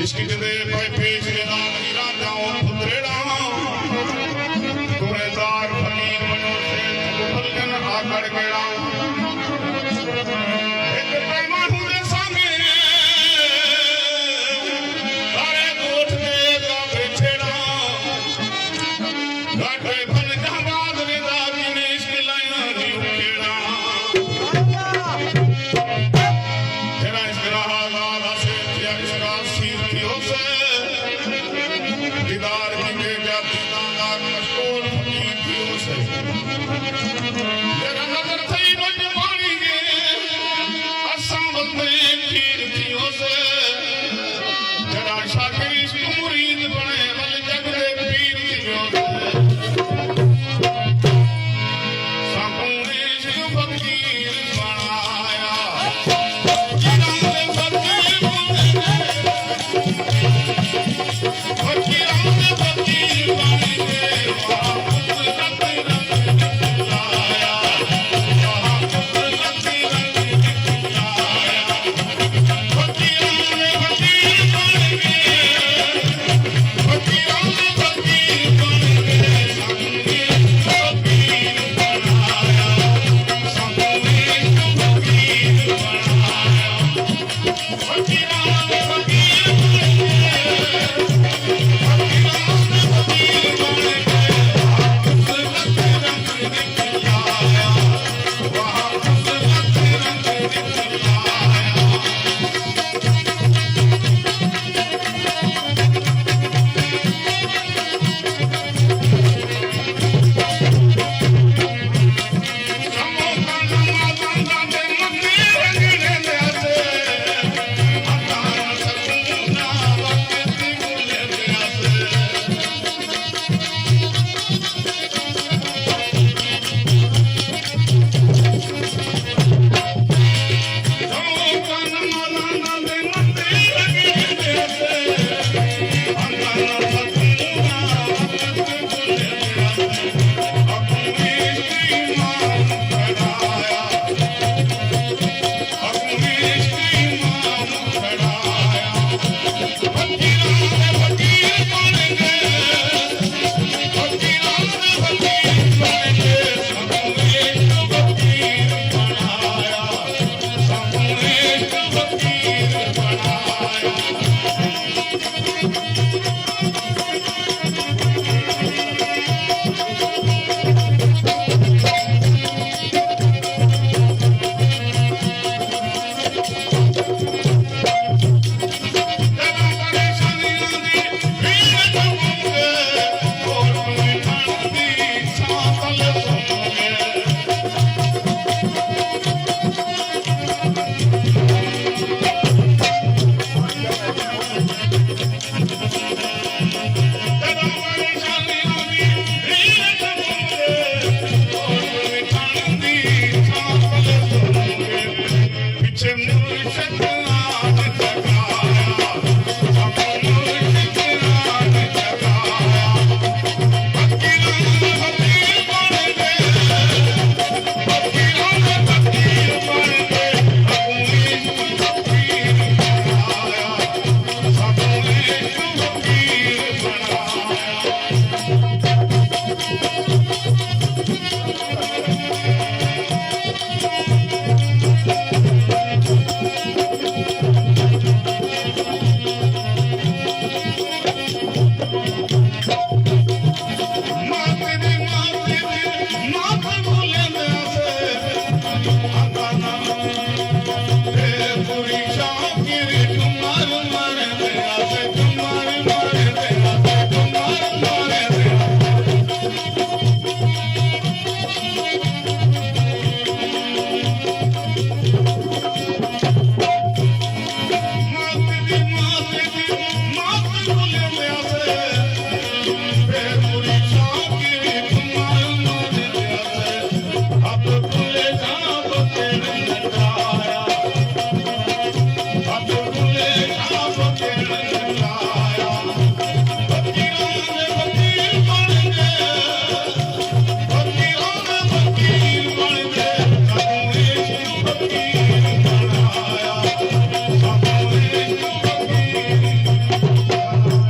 इश्क दे भाई पेश ना मीरा जाओ पुत्रेड़ा तुरेदार फकीर बनो से फलगन आकड़ केड़ा एक प्रेमा हुए संगे तारे गोठ दे का बेछेड़ा घाटे फल जहाबाद रे दादी ने इश्क लाया दी उखेड़ा तेरा इश्क रहा लाला से तेरा इश्क आसीर थियो से दीदार की के क्या दीदार मशहूर फकीर थियो से